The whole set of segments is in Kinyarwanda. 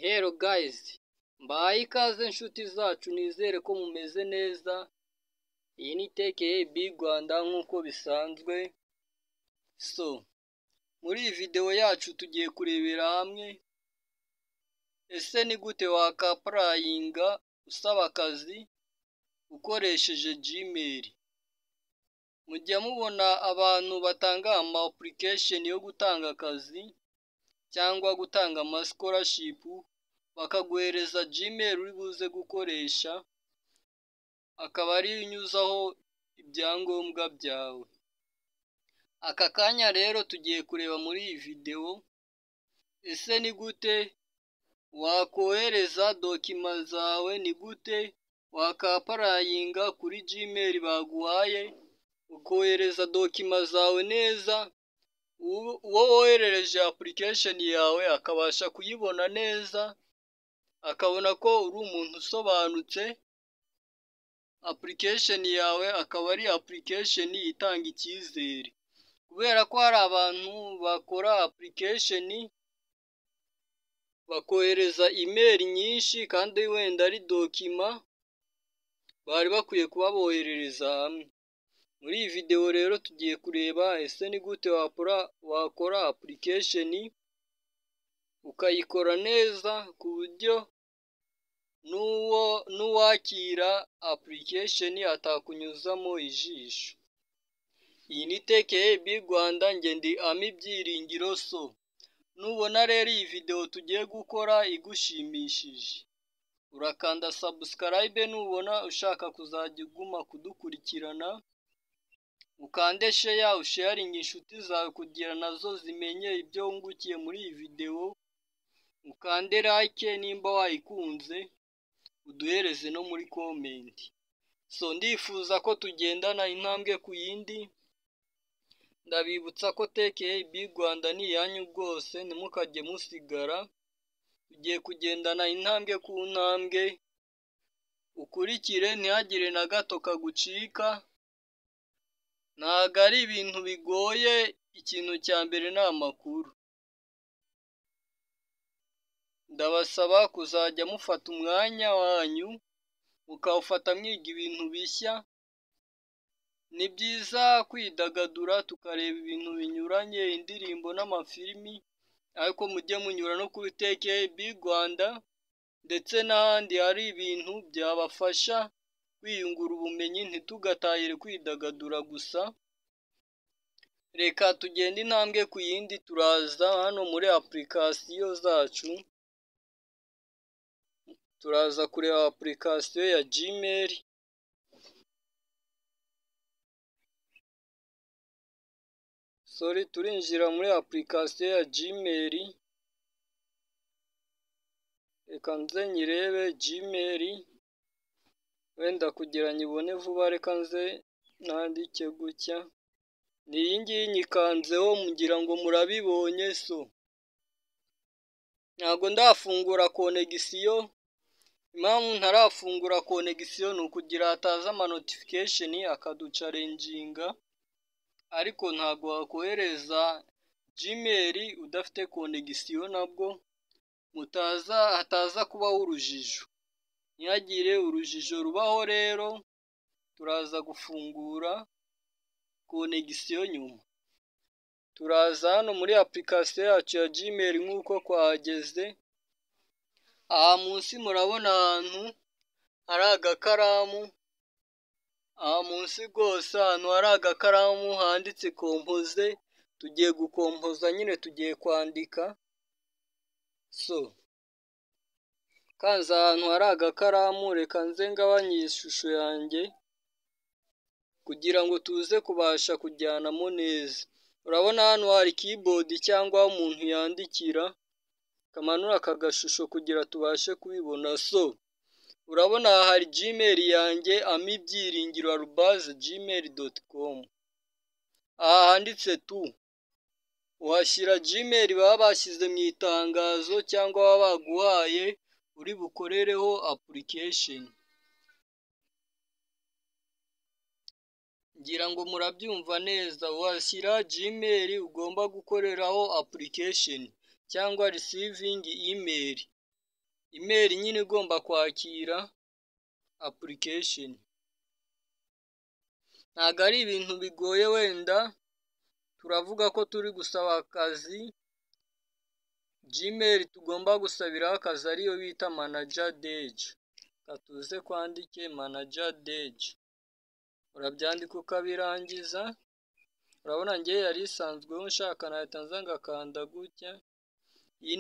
Hello guys, mbahaye ikaze inshuti zacu, nizere ko mumeze neza. Iyi ni TKB Rwanda nk'uko bisanzwe. Muri iyi video yacu tugiye kurebera hamwe ese ni gute wakapurayinga usaba akazi ukoresheje Gmail. Mujya mubona abantu batanga ama application yo gutanga akazi cyangwa gutanga ama scholarship, bakaguhereza Gmail uri buze gukoresha, akaba ari unyuzaho ibyangombwa byawe. Aka kanya rero tugiye kureba muri iyi video ese ni gute wakohereza dokima zawe, ni gute wakapurayinga kuri Gmail baguhaye, ukohereza dokima zawe neza, uwo woherereje application yawe akabasha kuyibona neza, akabona ko uri umuntu usobanutse. Application yawe akaba ari application itanga icyizere, kubera ko hari abantu bakora application bakohereza email nyinshi kandi wenda ari dokima bari bakwiye kuba boherereza hamwe. Muri iyi video rero tugiye kureba ese ni gute wakora application ukayikora neza ku buryo n'uwakira application atakunyuzamo ijisho. Iyi ni TKB Rwanda, njye ndi Ami Byiringiro. Nubona rero iyi video tugiye gukora igushimishije, urakanda subscribe. Nubona ushaka kuzajya uguma kudukurikirana, ukande share, usharinge inshuti zawe kugira nazo zimenye ibyo wungukiye muri iyi video, ukande like nimba wayikunze, uduhereze no muri comment. Ndifuza ko tugendana intambwe ku yindi. Ndabibutsa ko TKB Rwanda ni iyanyu rwose, ntimukajye musigara. Tugiye kugendana intambwe ku ntambwe, ukurikire ntihagire na gato kagucika. Ntabwo ari ibintu bigoye, ikintu cya mbere ni amakuru. Ndabasaba kuzajya mufata umwanya wanyu mukawufata mwiga ibintu bishya. Ni byiza kwidagadura tukareba ibintu binyuranye, indirimbo n'amafilimi, ariko mujye munyura no kuri TKB Rwanda ndetse n'ahandi hari ibintu byabafasha kwiyungura ubumenyi, ntitugatahire kwidagadura gusa. Reka tugende intambwe ku yindi. Turaza hano muri application zacu, turaza kureba application ya Gmail. Turinjira muri application ya Gmail. Reka nze nyirebe Gmail, wenda kugira nyibone vuba. Reka nze nandike gutya, ni iyi ngiyi nyikanzeho, mugira ngo murabibonye. Ntabwo ndafungura connection. Impamvu ntarafungura connection ni ukugira hataza ama notification akaducarenjinga, ariko ntabwo wakohereza Gmail udafite connection, nabwo hataza kubaho urujijo. Ntihagire urujijo rubaho rero, turaza gufungura connection nyuma. Turaza hano muri application yacu ya Gmail nk'uko kwahageze. Aha munsi murabona ahantu hari agakaramu, aha munsi rwose ahantu hari agakaramu handitse kompoze. Tugiye gukompoza nyine, tugiye kwandika. Kanza ahantu hari agakaramu, reka nze ngabanye ishusho yanjye kugira ngo tuze kubasha kujyanamo neza. Urabona hano hari keyboard cyangwa aho umuntu yandikira, kamanura aka gashusho kugira tubashe kubibona. Urabona aha hari Gmail yanjye amibyiringiro@gmail.com. aha handitse uhashyira Gmail baba bashyize mu itangazo cyangwa baba baguhaye uri bukorereho application. Ngira ngo murabyumva neza, uhashyira Gmail ugomba gukoreraho application cyangwa receiving email. email nyine igomba kwakira application. Ntabwo ari ibintu bigoye, wenda turavuga ko turi gusaba akazi, Gmail tugomba gusabiraho akazi ariyo bita manager dege. Katuze kwandike manager dege, urabyandika ukabirangiza. Urabona ngewe yari isanzweho, nshaka nahita nza ngakanda gutya. Iyi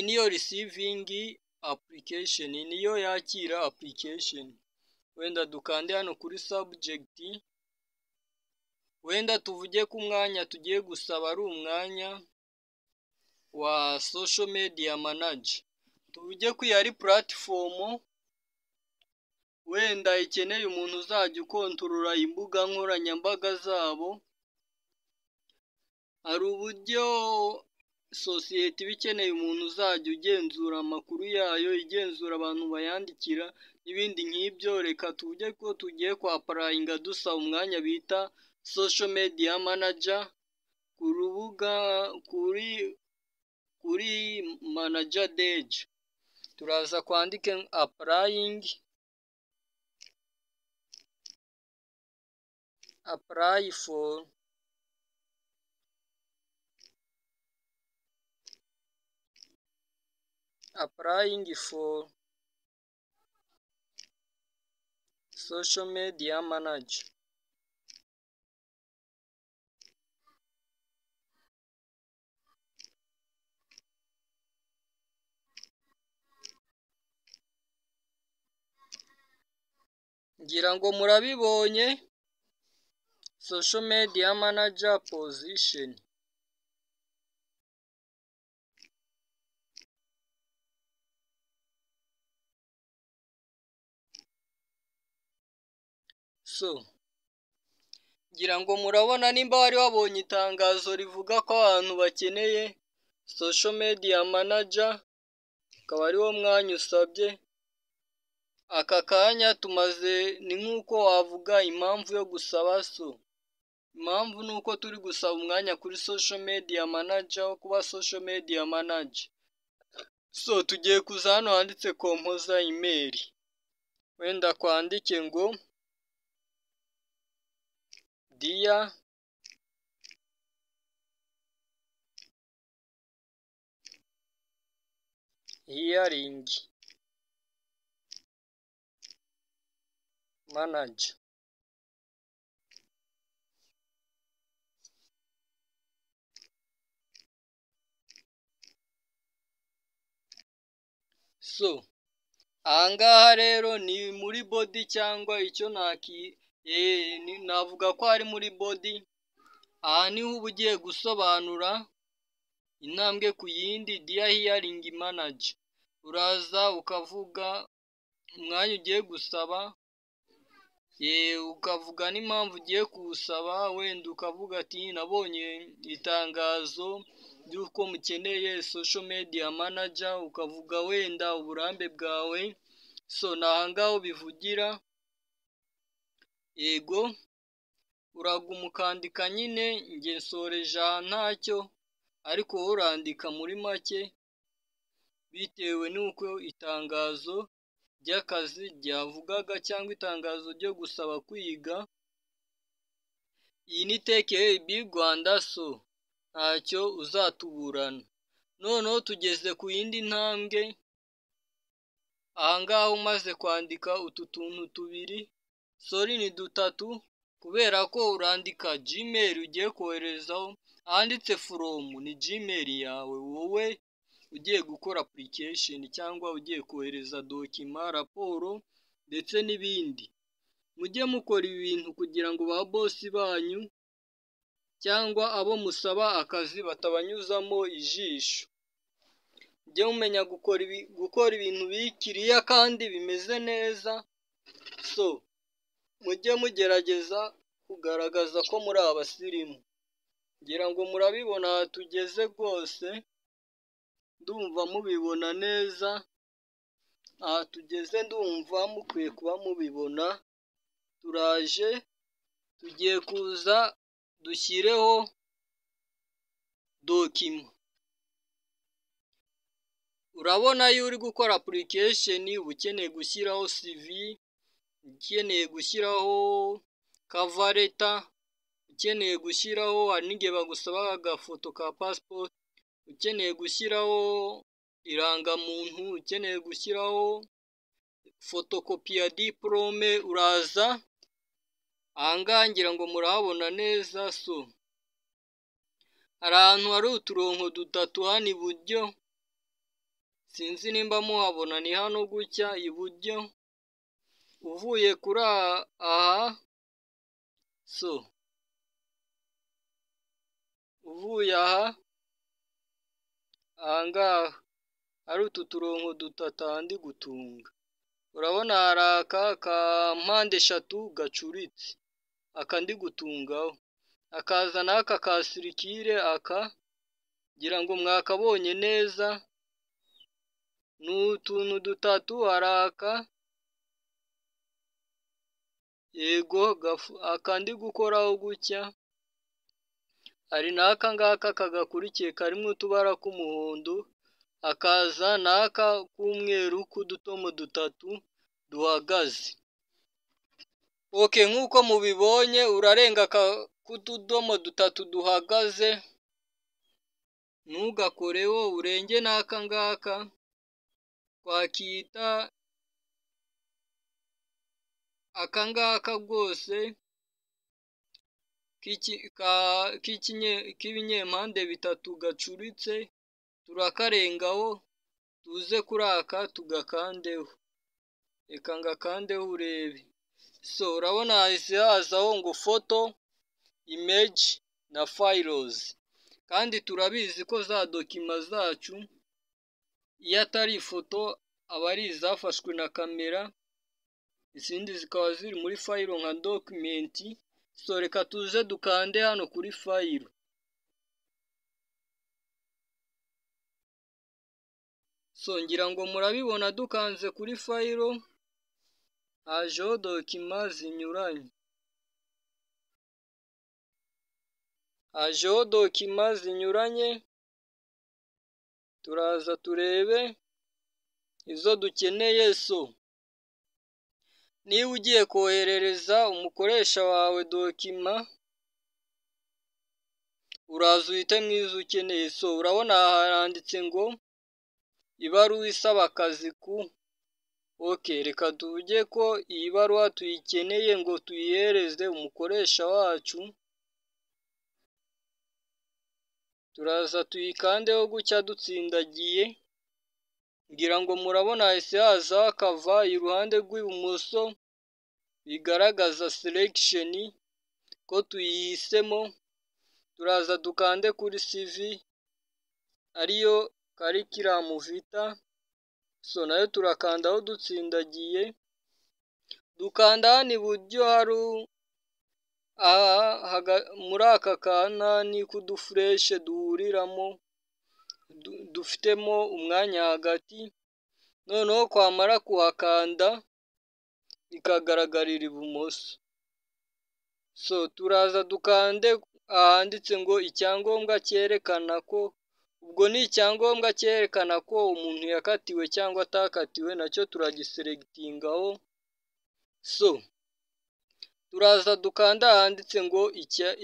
niyo receiving application, niyo yakira application. Wenda dukande hano kuri subject, wenda tuvuge ko umwanya tugiye gusaba ari umwanya wa social media manager. Tuvuge ko iyi ari platform wenda ikeneye umuntu uzajya ukontorora imbuga nkoranyambaga zabo. Hari uburyo sosiyete iba ikeneye umuntu uzajya ugenzura amakuru yayo, igenzura abantu bayandikira n'ibindi nk'ibyo. Reka tuvuge ko tugiye kwapurayinga dusaba umwanya bita social media manager ku rubuga kuri manager dege. Turaza kwandike apply for social media manager. Ngira ngo murabibonye, social media manager position. Ngira ngo murabona, nimba wari wabonye itangazo rivuga ko abantu bakeneye social media manager, akaba ariwo mwanya usabye. Aka kanya tumaze, ni nk'uko wavuga impamvu yo gusaba. Impamvu ni uko turi gusaba umwanya kuri social media manager wo kuba social media manager. Tugiye kuza hano handitse composer email, wenda kwandike ngo dear hiring manager. Ahangaha rero ni muri body, cyangwa icyo navuga ko ari muri body. Aha niho uba ugiye gusobanura intambwe ku yindi. Dear hiring manager, uraza ukavuga umwanya ugiye gusaba, ukavuga n'impamvu ugiye kuwusaba. Wenda ukavuga ati nabonye itangazo ry'uko mukeneye social media manager, ukavuga wenda uburambe bwawe. Ni ahangaha ubivugira. Yego, uraguma ukandika nyine, njye nsoreje aha ntacyo, ariko wowe urandika muri make bitewe n'uko itangazo ry'akazi ryavugaga, cyangwa itangazo ryo gusaba kwiga. Iyi ni TKB Rwanda, ntacyo uzatuburana. Noneho tugeze ku yindi ntambwe. Ahangaha umaze kwandika utu tuntu tubiri, ni dutatu, kubera ko urandika Gmail ugiye koherezaho. Ahanditse from ni Gmail yawe wowe ugiye gukora application, cyangwa ugiye kohereza dokima, raporo ndetse n'ibindi. Mujye mukora ibintu kugira ngo ba boss banyu cyangwa abo musaba akazi batabanyuzamo ijisho. Mujye mumenya gukora ibintu bikiriya kandi bimeze neza. Mujye mugerageza kugaragaza ko muri abasirimu. Ngira ngo murabibona aha tugeze rwose, ndumva mubibona neza. Aha tugeze ndumva mukwiye kuba mubibona. Turaje, tugiye kuza dushyireho dokima. urabona iyo uri gukora application uba ukeneye gushyiraho CV, ukeneye gushyiraho cover letter, ukeneye gushyiraho, hari n'igihe bagusaba agafoto ka passport, ukeneye gushyiraho irangamuntu, ukeneye gushyiraho fotokopi ya diplome. Uraza ahangaha ngira ngo murahabona neza. So hari ahantu hari uturongo dutatu hano iburyo, sinzi nimba muhabona, ni hano gutya iburyo uvuye kuri aha. So uvuye ahangaha hari utu turongo dutatu ahandi gutunga, urabona hari aka ka mpande eshatu gacuritse, aka ndi gutungaho, akaza n'aka ka sirikire, aka ngira ngo mwakabonye neza, ni utuntu dutatu. Hari aka, yego, aka ndi gukoraho gutya, hari n'aka ngaka kagakurikiye karimo utubara k'umuhondo, akaza n'aka k'umweru k'udutomo dutatu duhagaze. Nk'uko mubibonye, urarenga k'utudomo dutatu duhagaze, ntugakoreho, urenge n'aka ngaka, twakita aka ngaka rwose k'ibinyempande bitatu gacuritse, turakarengaho tuze kuri aka tugakandeho. Reka ngakandeho urebe. So urabona hahise hazaho ngo photo, image na files, kandi turabizi ko za dokima zacu iyo atari ifoto aba ari izafashwe na kamera, izindi zikaba ziri muri file nka document. So reka tuze dukande hano kuri file. So ngira ngo murabibona, dukanze kuri file hajeho dokima zinyuranye, turaza turebe izo dukeneye. So niba ugiye koherereza umukoresha wawe dokima, uraza uhitemo izo ukeneye. So urabona haranditse ngo ibaruwa isaba akazi ku reka tuvuge ko iyi baruwa tuyikeneye ngo tuyihereze umukoresha wacu, turaza tuyikandeho gutya dutsindagiye, ngira ngo murabona hahise haza akava iruhande rw'ibumoso bigaragaza selection ko tuyihisemo. Turaza dukande kuri CV ariyo curriculum vitae. So nayo turakandaho dutsindagiye, dukanda hano iburyo hari muri aka kanani k'udufureshe duhuriramo, dufitemo umwanya hagati, noneho kwamara kuhakanda bikagaragarira ibumoso. So turaza dukande ahanditse ngo icyangombwa cyerekana ko, ubwo ni icyangombwa cyerekana ko umuntu yakatiwe cyangwa atakatiwe, nacyo turagiselectingaho. So turaza dukanda ahanditse ngo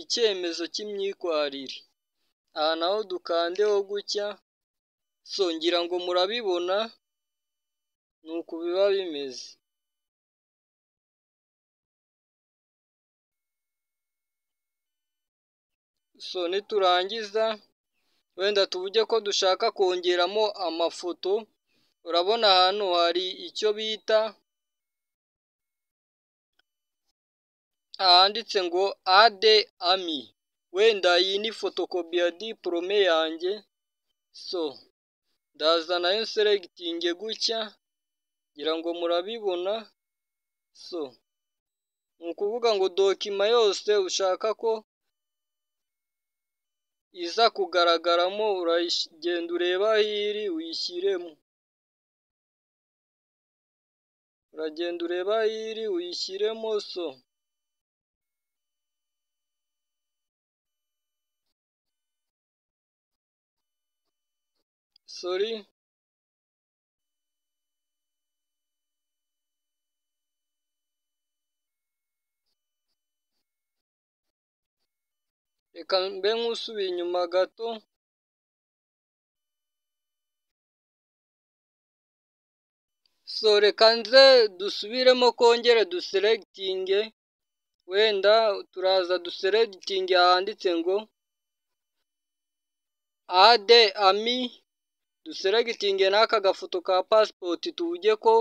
icyemezo cy'imyitwarire, aha naho dukandeho gutya. So ngira ngo murabibona, ni uku biba bimeze. So niturangiza, wenda tuvuge ko dushaka kongeramo amafoto, urabona hano hari icyo bita ahanditse ngo add ami, wenda iyi ni fotokopi ya diplome yanjye. So ndaza nayo selectinge gutya, ngira ngo murabibona. So ni ukuvuga ngo dokima yose ushaka ko iza kugaragaramo, uragenda ureba aho iri uyishyiremo, So sorry. reka mbe nk'usubiye inyuma gato. So reka nze dusubiremo kongere duselectinge, wenda turaza duselectinge ahanditse ngo add ami, duselectinge n'aka gafoto ka passport tuvuge ko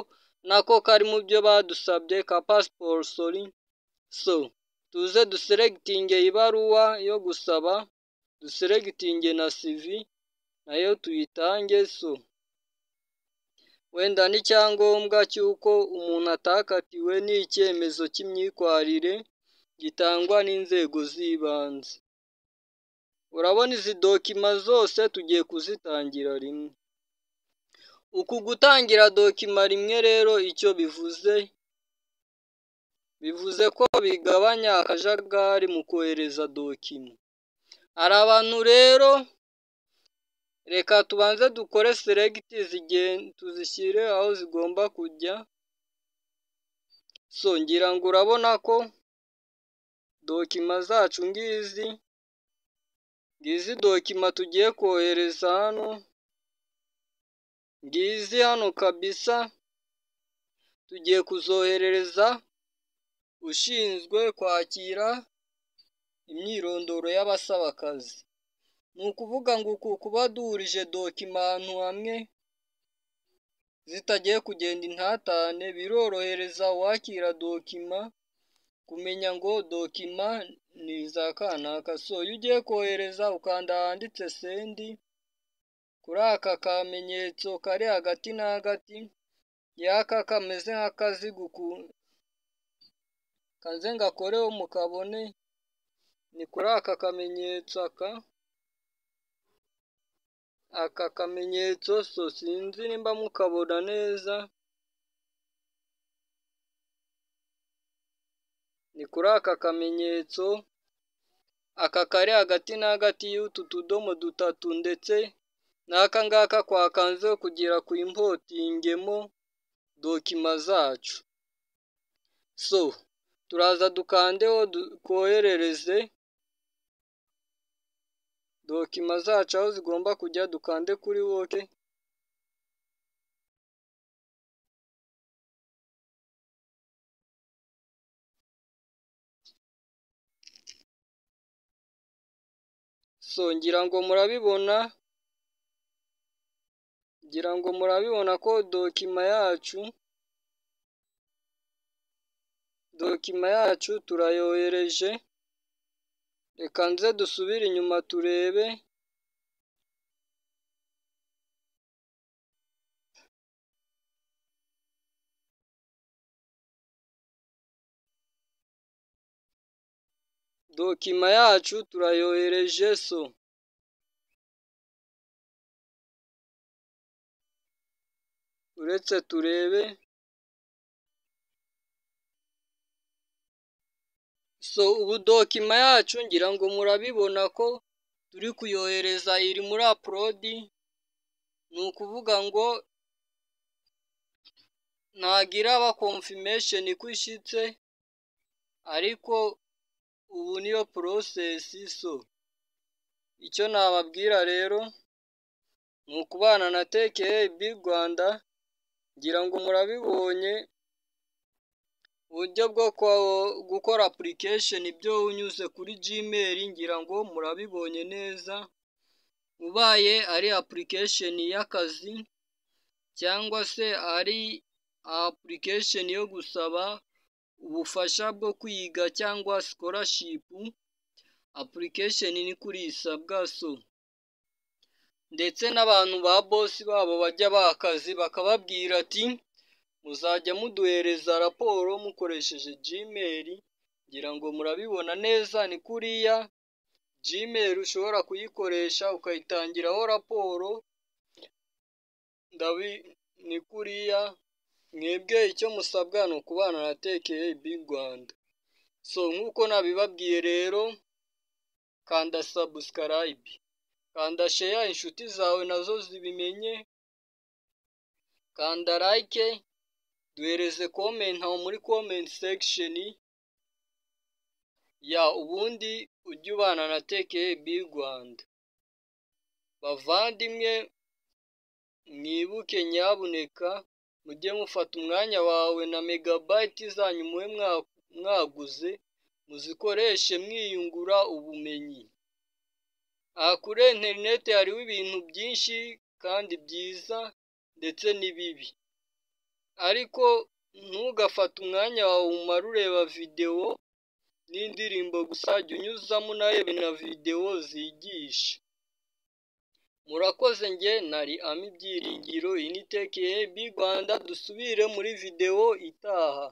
nako kari mu byo badusabye ka passport, sorry. So tuze duselectinge ibaruwa yo gusaba, duselectinge na CV nayo tuyitange. So wenda n'icyangombwa cy'uko umuntu atakatiwe n'icyemezo cy'imyitwarire gitangwa n'inzego z'ibanze. Urabona izi dokima zose tugiye kuzitangira rimwe. Uku gutangira dokima rimwe rero icyo bivuze ko bigabanya akajagari mu kohereza dokima. Hari abantu rero, reka tubanze dukore select tuzishyire aho zigomba kujya. So ngira ngo urabona ko dokima zacu ngizi dokima tugiye kohereza hano, ngizi hano kabisa. Tugiye kuzoherereza ushinzwe kwakira imyirondoro y'abasaba akazi. Ni ukuvuga ngo uku kuba duhurije dokima ahantu hamwe zitagiye kugenda intatane, birorohereza uwakira dokima kumenya ngo dokima ni iza kanaka. So iyo ugiye kohereza ukanda ahanditse sendi, kuri aka kamenyetso kari hagati na hagati y'aka kameze nk'akaziga, kanze ngakoreho mukabone, ni kuri aka kamenyetso aka kamenyetso. So sinzi nimba mukabona neza, ni kuri aka kamenyetso, aka kari hagati na hagati y'utu tudomo dutatu, ndetse n'aka ngaka kwakanzeho kugira ku importingemo dokima zacu. So turaza dukandeho koherereze dokima zacu aho zigomba kujya, dukande kuri woke. So ngira ngo murabibona ko dokima yacu turayohereje. Reka nze dusubire inyuma turebe. Dokima yacu turayohereje. So uretse turebe. So ubu dokima yacu ngira ngo murabibona ko turi kuyohereza iri muri upload. Ni ukuvuga ngo ntago iraba confirmation ko ishitse, ariko ubu niyo process. So icyo nababwira rero ni ukubana na TKB Rwanda. Ngira ngo murabibonye uburyo bwo gukora application ibyo unyuze kuri Gmail, ngira ngo murabibonye neza. Ubaye ari application y'akazi cyangwa se ari application yo gusaba ubufasha bwo kwiga cyangwa scholarship, application ni kuri isabwa. So ndetse n'abantu ba boss babo bajya bakazi bakababwira ati muzajya muduhereza raporo mukoresheje Gmail. Ngira ngo murabibona neza, ni kuriya Gmail ushobora kuyikoresha ukayitangiraho raporo. Ni kuriya mwebwe icyo musabwa ni ukubana na TKB Rwanda. So nk'uko nabibabwiye rero, kanda subscribe, kanda share, inshuti zawe nazo zibimenye, kanda like, duhereze comment aho muri comment section. ubundi ujye ubana na TKB Rwanda. Bavandimwe, mwibuke nyabuneka mujye mufata umwanya wawe na megabayiti zanyu mube mwaguze, muzikoreshe mwiyungura ubumenyi. Aha kuri interineti hariho ibintu byinshi kandi byiza ndetse n'ibibi, ariko ntugafate umwanya wawe umara ureba videwo n'indirimbo gusa, jya unyuzamo unarebe na videwo zigisha. Murakoze, njye nari Ami Byiringiro, iyi ni TKB Rwanda, dusubire muri videwo itaha.